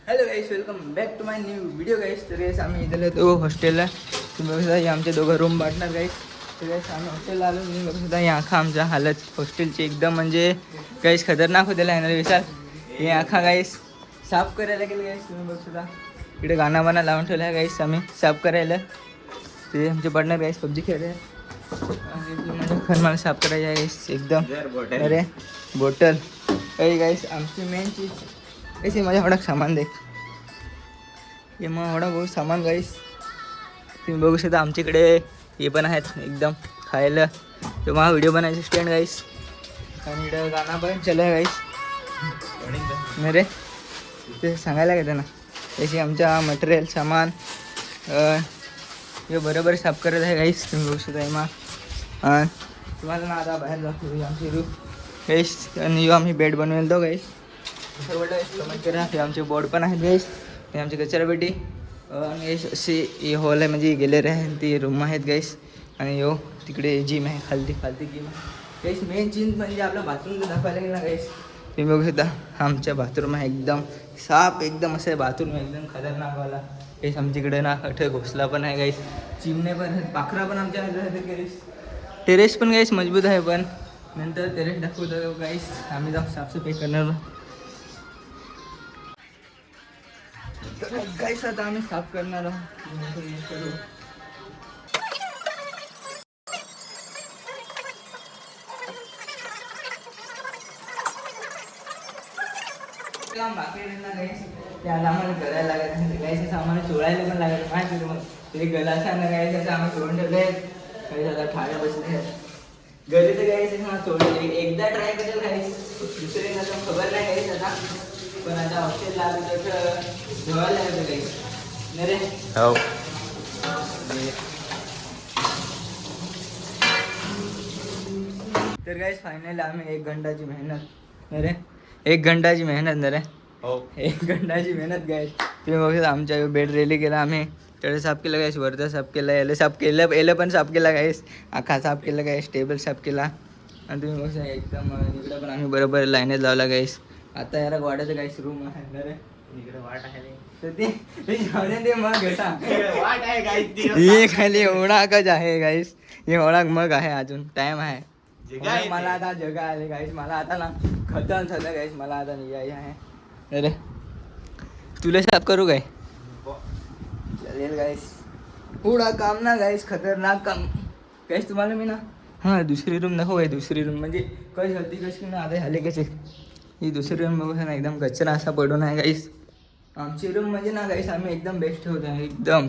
Hello guys, welcome back to my new video guys. तर guys आम्ही इथं येतो हॉस्टेलला. तुम्ही बघता हे आमचे दोघं रूम पार्टनर गाईस. तर गाईस आम्ही हॉस्टेलला आलो. तुम्ही बघता ही आखा आमच्या हालत हॉस्टेलची एकदम म्हणजे गाईस खतरनाक होतेला आहे ना विशाल. हे आखा गाईस साफ करायला गेलं गाईस. तुम्ही बघता इकडे गाणं बाणा लावून ठेवलं आहे गाईस आम्ही साफ करायला. ते आमचे पार्टनर गाईस पबजी खेळले म्हणजे खरं मला साफ करायचं आहे गाईस एकदम. अरे बॉटल काही गाईस आमची मेन चीज कैसे माझ्या एवढा सामान देख. हे मग एवढा बहुत सामान गाईस. तुम्ही बघू शकता आमच्याकडे हे पण आहेत एकदम खायला किंवा व्हिडिओ बनायचे स्टँड गाईस. आणि इकडं गाणं पण चालू आहे गाईस. नाही रे ते सांगायला का ना त्याची आमच्या मटेरियल सामान हे बरोबर साफ करत आहे गाईस. तुम्ही बघू शकता मग तुम्हाला ना आता बाहेर जातो आमची रूम गाईस. आणि आम्ही बेड बनवेल तो गाईस. सर्व कमेंट करा. हे आमचे बोर्ड पण आहेत गाईस. हे आमची कचरापेटी आणि अशी हॉल आहे म्हणजे गॅलरी आहे ती रूम आहेत गाईस. आणि यो तिकडे जिम आहे खालती जिम आहे गाईस. मेन चीज म्हणजे आपला बाथरूम दाखवायला गेला गाईस. तुम्ही बघू शकता आमच्या बाथरूम आहे एकदम साफ एकदम असं बाथरूम एकदम खतरनाकवाला गाईस. आमच्याकडे ना अठे घोसला पण आहे गाईस. चिमणे पण आहेत पाखरा पण आमच्या गाईस. टेरेस पण गाईस मजबूत आहे. पण नंतर टेरेस दाखवतो गाईस. आम्ही जाऊ साफसफाई करणार गाईस. आता आम्ही साफ करणार आहोत. काम बाकी गाईस त्याला आम्हाला करायला लागत नाही गाईस. आम्हाला चोळायला पण लागत माहिती तुम्हाला. ते गलासा ना गाईस आता आम्ही चोळून ठेवले गाईस. आता ठाड्या बसले घरी तर गाईस हा चोळले एकदा ट्राय करेल गाईस. दुसरे नंतर खबर नाही गाईस आता. पण आता हॉस्टेलला आलो तर धुवायला लागतं गाईस. नाही रे हो. तर गाईस फायनली आम्ही 1 घंटाची मेहनत नाही रे 1 घंटाची मेहनत नाही रे हो 1 घंटाची मेहनत गाईस. तुम्ही बघा आमच्या बेड रेली केला आम्ही. तळ साफ केलं गाईस. वरचा साफ केला याला साफ केलं याला पण साफ केला गाईस. आखा साफ केला गाईस. टेबल साफ केला. आणि तुम्ही बघा एकदम इकडं पण आम्ही बरोबर लाईनच लावला गाईस. आता याला वाड्याचं गाईस रूम आहे ना रे. इकडे वाट आहे तर ते मग घेता वाट आहे गाईस. हे खाली एवढा कच आहे गाईस. हे एवढा मग आहे अजून टाइम आहे. मला आता जगा आले गाईस. मला आता ना खतम झालं गाईस. मला आता निघाय आहे. अरे तुला साफ करू काय चालेल गाईस. पुढा काम ना गाईस खतरनाक काम गाईस. तुम्हाला मी ना हां दुसरी रूम नको आहे. दुसरी रूम म्हणजे कशी होती कशी ना आता झाले कसे. ही दुसरी रूम बघू ना एकदम कचरा असा पडून आहे गाईस. आमची रूम म्हणजे ना गाईस आम्ही एकदम बेस्ट ठेवतो आहे एकदम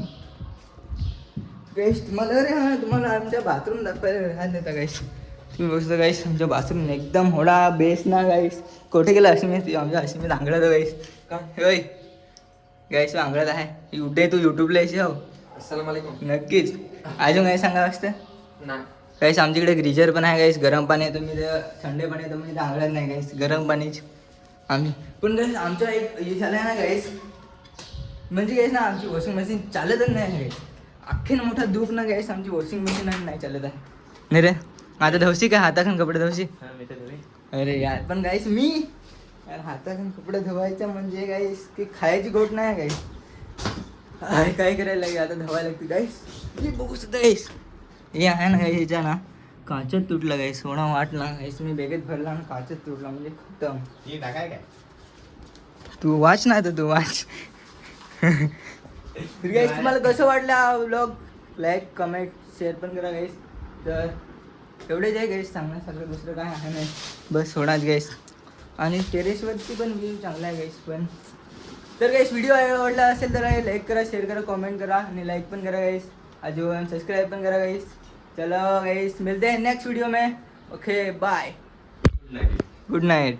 बेस्ट. मला अरे हां तुम्हाला आमच्या बाथरूम दाखवायला राहत देता गाईस. तुम्ही बघता गाईस आमच्या बाथरूम एकदम होडा बेस्ट ना गाईस. कुठे गेला अश्मी आमच्या अश्मी आंगळत गाईस का होय गाईस आंगळत आहे. उठे तू यूट्यूबला यायची हो. अस्सलामुअलैकुम. नक्कीच अजून काय सांगा असतं नाही गाईस. आमच्याकडे ग्रीजर पण आहे गाईस. गरम पाणी येतं मी थंडे पाणी येतं म्हणजे आंगळत नाही गाईस. गरम पाणीच आम्ही पण गाईस. आमचा एक हे झालं आहे ना गाईस म्हणजे गाईस ना आमची वॉशिंग मशीन चालतच नाही गाईस. अख्खेन मोठा दुःख ना गाईस आमची वॉशिंग मशीन नाही चालत आहे. नाही रे आता धवशी काय हाताखान कपडे धवशी. अरे यार पण गाईस मी यार हाताखान कपडे धुवायचं म्हणजे गाईस की खायची गोट नाही गाईस. काय करायला लागेल आता धवायला लागते गाईस. मी बघू शकता गाईस हे आहे ना गाईस. ह्याच्या ना काचच तुटलं गाईस. सोडा वाटला गाईस. मी बेगेत भरला ना काचच तुटला म्हणजे खतम. हे टाकाय काय तू वाच ना तर तू वाच. गाईस तुम्हाला कसं वाटलं हा व्लॉग लाईक कमेंट शेअर पण करा गाईस. तर एवढेच आहे गाईस सांगण्यासारखं दुसरं काय आहे नाही बस सोडाच गाईस. आणि टेरेसवरती पण व्ह्यू चांगला आहे गाईस. पण तर गाईस व्हिडिओ आवडला असेल तर लाईक करा शेअर करा कमेंट करा आणि लाईक पण करा गाईस. अजून सबस्क्राइब पण करा गाईस. चलो गाईस मिलते हैं नेक्स्ट वीडियो में. Okay bye good Knight.